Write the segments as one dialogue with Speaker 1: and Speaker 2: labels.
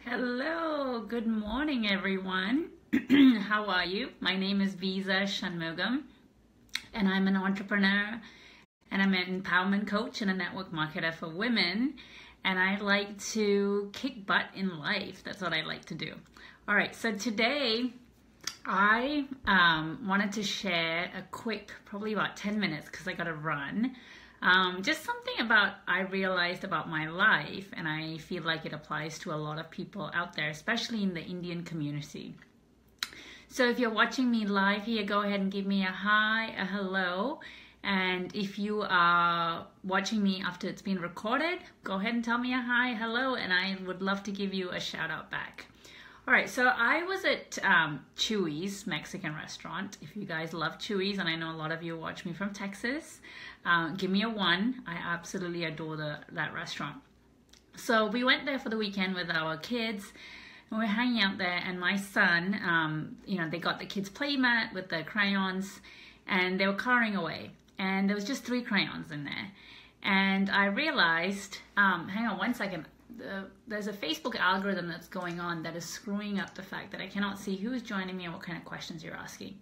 Speaker 1: Hello, good morning everyone. How are you? My name is Visa Shanmugam and I'm an entrepreneur and I'm an empowerment coach and a network marketer for women, and I like to kick butt in life. That's what I like to do. All right, so today I wanted to share a quick, probably about 10 minutes because I got to run. Just something about I realized about my life, and I feel like it applies to a lot of people out there, especially in the Indian community. So if you're watching me live here, go ahead and give me a hi, a hello. And if you are watching me after it's been recorded, go ahead and tell me a hi, hello, and I would love to give you a shout out back. All right, so I was at Chuys Mexican restaurant. If you guys love Chuys, and I know a lot of you watch me from Texas, give me a 1. I absolutely adore that restaurant. So we went there for the weekend with our kids, and we're hanging out there, and my son, they got the kids' play mat with the crayons, and they were coloring away. And there was just 3 crayons in there. And I realized, hang on one second, there's a Facebook algorithm that's going on that is screwing up the fact that I cannot see who's joining me and what kind of questions you're asking.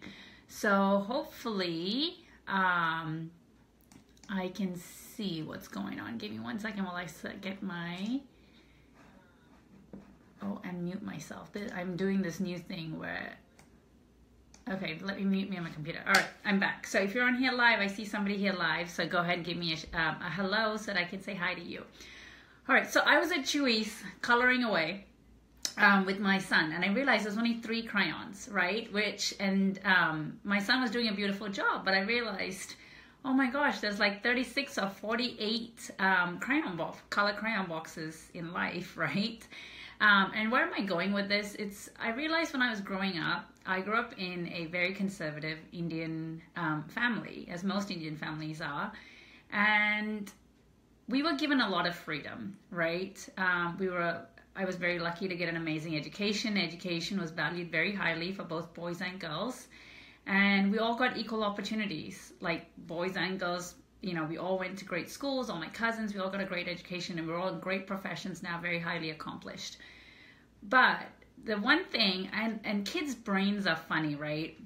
Speaker 1: So hopefully I can see what's going on. Give me one second while I get my... Oh, and mute myself. I'm doing this new thing where... Okay, let me mute me on my computer. All right, I'm back. So if you're on here live, I see somebody here live, so go ahead and give me a hello so that I can say hi to you. All right, so I was at Chuys coloring away with my son, and I realized there's only 3 crayons, right? My son was doing a beautiful job, but I realized, oh my gosh, there's like 36 or 48 color crayon boxes in life, right? And where am I going with this? I realized when I was growing up, I grew up in a very conservative Indian family, as most Indian families are, and we were given a lot of freedom, right? I was very lucky to get an amazing education. Education was valued very highly for both boys and girls, and we all got equal opportunities, like boys and girls. We all went to great schools. All my cousins, we all got a great education, and we're all in great professions now, very highly accomplished. But the one thing, and kids' brains are funny, right?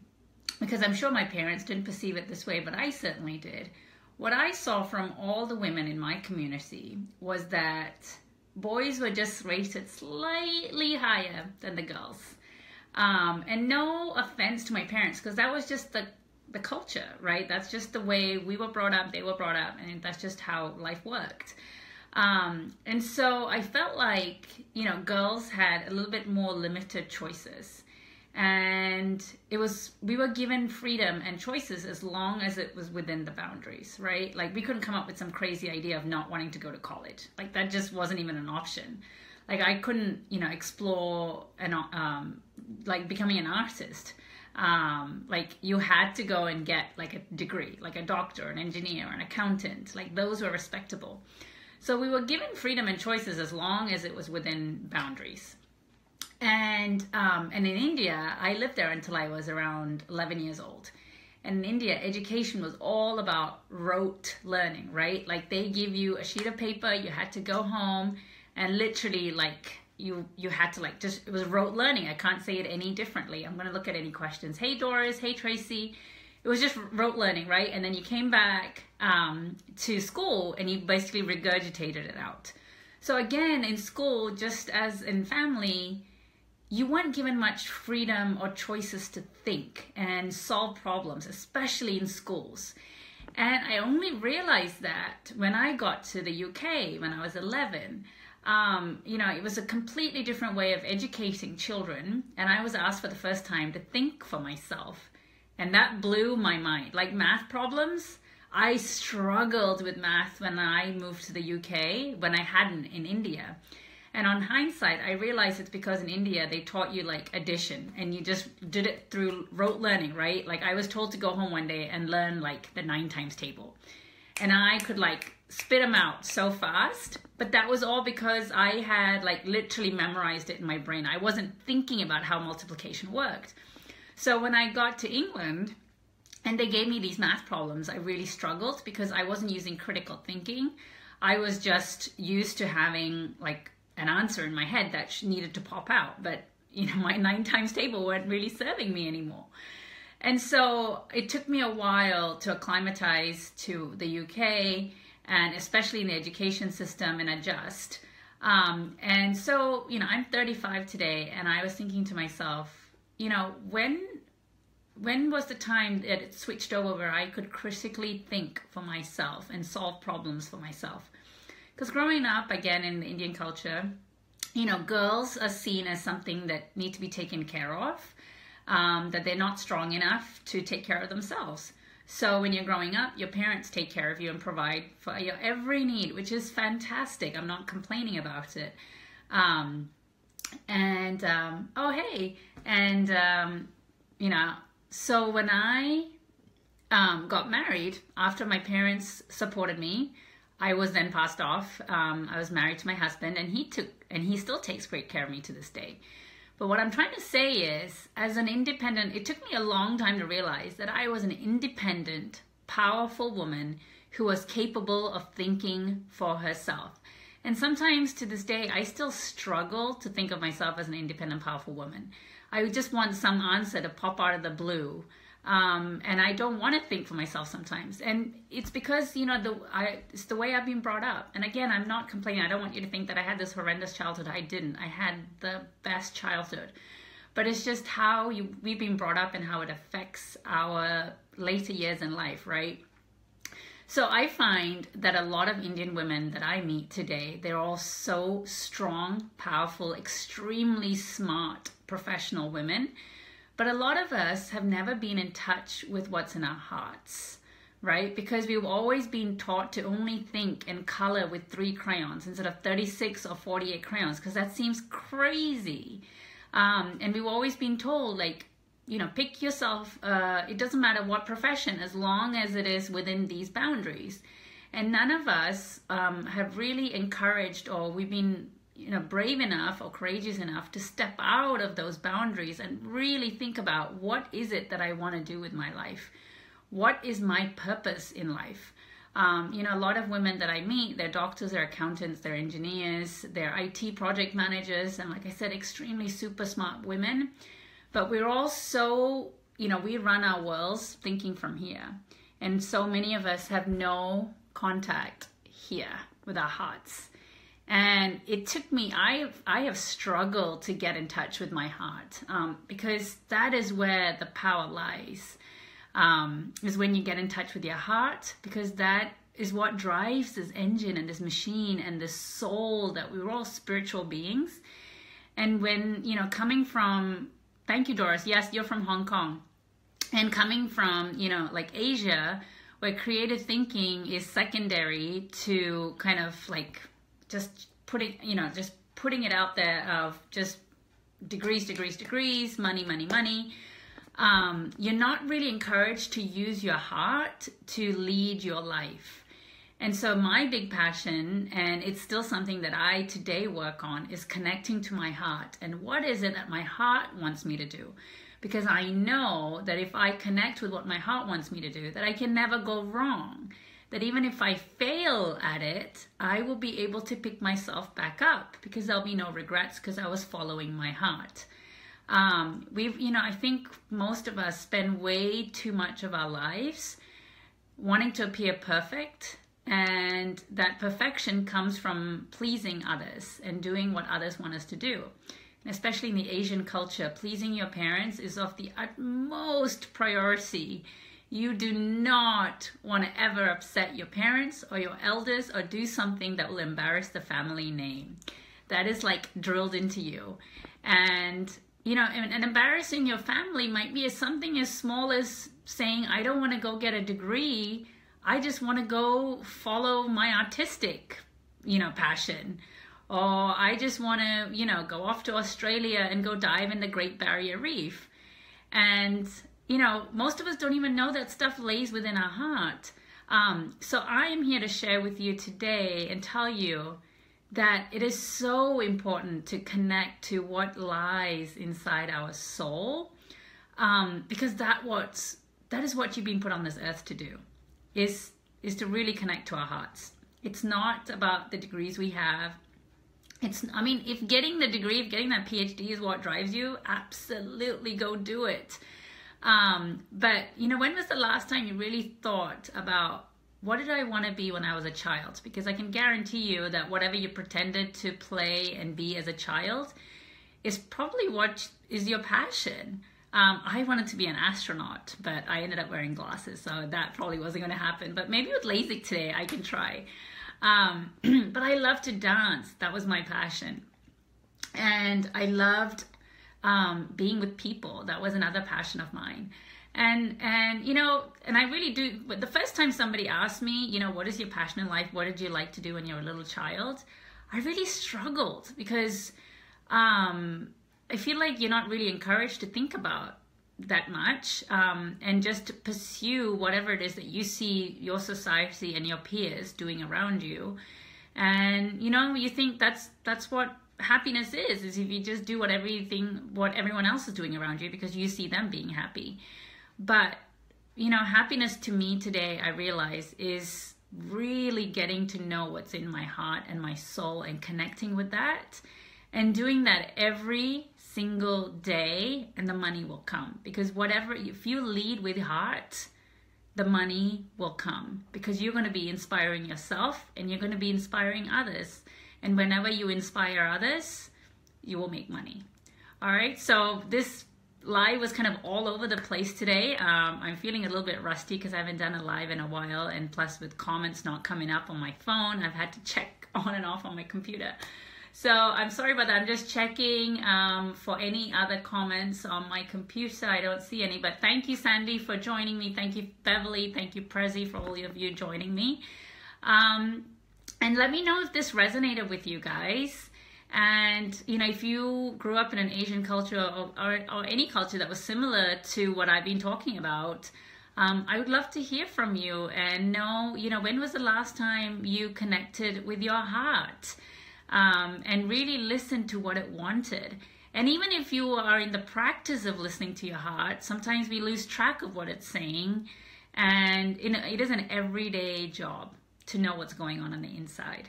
Speaker 1: Because I'm sure my parents didn't perceive it this way, but I certainly did. What I saw from all the women in my community was that boys were just rated slightly higher than the girls. And no offense to my parents, because that was just the culture, right? That's just the way we were brought up, they were brought up, and that's just how life worked. And so I felt like, girls had a little bit more limited choices. And we were given freedom and choices as long as it was within the boundaries, right? Like we couldn't come up with some crazy idea of not wanting to go to college. Like that just wasn't even an option. Like I couldn't, explore like becoming an artist. Like you had to go and get like a degree, like a doctor, an engineer, an accountant, like those were respectable. So we were given freedom and choices as long as it was within boundaries. And in India, I lived there until I was around 11 years old. And in India, education was all about rote learning, right? Like they give you a sheet of paper, you had to go home, and literally like you had to like it was rote learning. I can't say it any differently. I'm going to look at any questions. Hey Doris, hey Tracy. It was just rote learning, right? And then you came back to school and you basically regurgitated it out. So again, in school, just as in family, you weren't given much freedom or choices to think and solve problems, especially in schools. And I only realized that when I got to the UK when I was 11. It was a completely different way of educating children, and I was asked for the first time to think for myself, and that blew my mind. Like math problems, I struggled with math when I moved to the UK, when I hadn't in India. And on hindsight, I realized it's because in India, they taught you like addition and you just did it through rote learning, right? Like I was told to go home one day and learn like the 9 times table. And I could like spit them out so fast, but that was all because I had like literally memorized it in my brain. I wasn't thinking about how multiplication worked. So when I got to England and they gave me these math problems, I really struggled because I wasn't using critical thinking. I was just used to having like an answer in my head that needed to pop out. But, you know, my 9 times table weren't really serving me anymore. And so it took me a while to acclimatize to the UK, and especially in the education system, and adjust. And so, you know, I'm 35 today, and I was thinking to myself, you know, when was the time that it switched over where I could critically think for myself and solve problems for myself? Because growing up, again, in the Indian culture, you know, girls are seen as something that need to be taken care of, that they're not strong enough to take care of themselves. So when you're growing up, your parents take care of you and provide for your every need, which is fantastic. I'm not complaining about it. You know, so when I got married, after my parents supported me, I was then passed off. I was married to my husband, and he still takes great care of me to this day. But what I'm trying to say is, as an independent, it took me a long time to realize that I was an independent, powerful woman who was capable of thinking for herself. And sometimes to this day, I still struggle to think of myself as an independent, powerful woman. I just want some answer to pop out of the blue. And I don't want to think for myself sometimes. And it's because, you know, it's the way I've been brought up. And again, I'm not complaining. I don't want you to think that I had this horrendous childhood. I didn't. I had the best childhood. But it's just how we've been brought up and how it affects our later years in life, right? So I find that a lot of Indian women that I meet today, they're all so strong, powerful, extremely smart, professional women. But a lot of us have never been in touch with what's in our hearts, right? Because we've always been taught to only think and color with 3 crayons instead of 36 or 48 crayons, because that seems crazy. And we've always been told, like, you know, pick yourself, it doesn't matter what profession, as long as it is within these boundaries. And none of us have really encouraged, or we've been, you know, brave enough or courageous enough to step out of those boundaries and really think about, what is it that I want to do with my life? What is my purpose in life? You know, a lot of women that I meet, they're doctors, they're accountants, they're engineers, they're IT project managers, and like I said, extremely super smart women. But we're all so, you know, we run our worlds thinking from here. And so many of us have no contact here with our hearts. And it took me, I have struggled to get in touch with my heart, because that is where the power lies, is when you get in touch with your heart, because that is what drives this engine and this machine and this soul, that we're all spiritual beings. And when, you know, coming from, thank you, Doris, yes, you're from Hong Kong, and coming from, you know, like Asia, where creative thinking is secondary to kind of like, just putting it out there of just degrees, money. You're not really encouraged to use your heart to lead your life. And so my big passion, and it's still something that I today work on, is connecting to my heart. And what is it that my heart wants me to do? Because I know that if I connect with what my heart wants me to do, that I can never go wrong. That even if I fail at it, I will be able to pick myself back up, because there'll be no regrets, because I was following my heart. I think most of us spend way too much of our lives wanting to appear perfect, and that perfection comes from pleasing others and doing what others want us to do. And especially in the Asian culture, pleasing your parents is of the utmost priority. You do not want to ever upset your parents or your elders or do something that will embarrass the family name. That is like drilled into you. And, you know, and embarrassing your family might be something as small as saying, I don't want to go get a degree. I just want to go follow my artistic, you know, passion. Or I just want to, you know, go off to Australia and go dive in the Great Barrier Reef. And, you know, most of us don't even know that stuff lays within our heart. So I am here to share with you today and tell you that it is so important to connect to what lies inside our soul, because that is what you've been put on this earth to do, is to really connect to our hearts. It's not about the degrees we have. I mean, if getting the degree, if getting that PhD is what drives you, absolutely go do it. But, you know, when was the last time you really thought about what did I want to be when I was a child? Because I can guarantee you that whatever you pretended to play and be as a child is probably what is your passion. I wanted to be an astronaut, but I ended up wearing glasses, so that probably wasn't going to happen. But maybe with LASIK today, I can try. But I loved to dance. That was my passion. And I loved being with people. That was another passion of mine. And you know, and I really do, but the first time somebody asked me, you know, what is your passion in life? What did you like to do when you were a little child? I really struggled because I feel like you're not really encouraged to think about that much and just pursue whatever it is that you see your society and your peers doing around you. And you know, you think that's what happiness is if you just do what everyone else is doing around you because you see them being happy. But you know, happiness to me today, I realize, is really getting to know what's in my heart and my soul and connecting with that and doing that every single day, and the money will come. Because if you lead with heart, the money will come, because you're going to be inspiring yourself and you're going to be inspiring others. And whenever you inspire others, you will make money. All right, so this live was kind of all over the place today. I'm feeling a little bit rusty because I haven't done a live in a while, and plus with comments not coming up on my phone, I've had to check on and off on my computer. So I'm sorry about that. I'm just checking for any other comments on my computer. I don't see any, but thank you, Sandy, for joining me. Thank you, Beverly. Thank you, Prezi, for all of you joining me. And let me know if this resonated with you guys. And, you know, if you grew up in an Asian culture or any culture that was similar to what I've been talking about, I would love to hear from you and know, you know, when was the last time you connected with your heart? And really listen to what it wanted. And even if you are in the practice of listening to your heart, sometimes we lose track of what it's saying. And it is an everyday job to know what's going on the inside.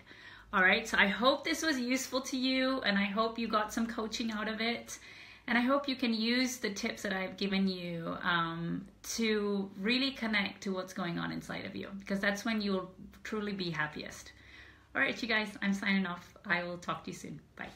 Speaker 1: All right, so I hope this was useful to you, and I hope you got some coaching out of it. And I hope you can use the tips that I've given you to really connect to what's going on inside of you, because that's when you'll truly be happiest. All right, you guys, I'm signing off. I will talk to you soon. Bye.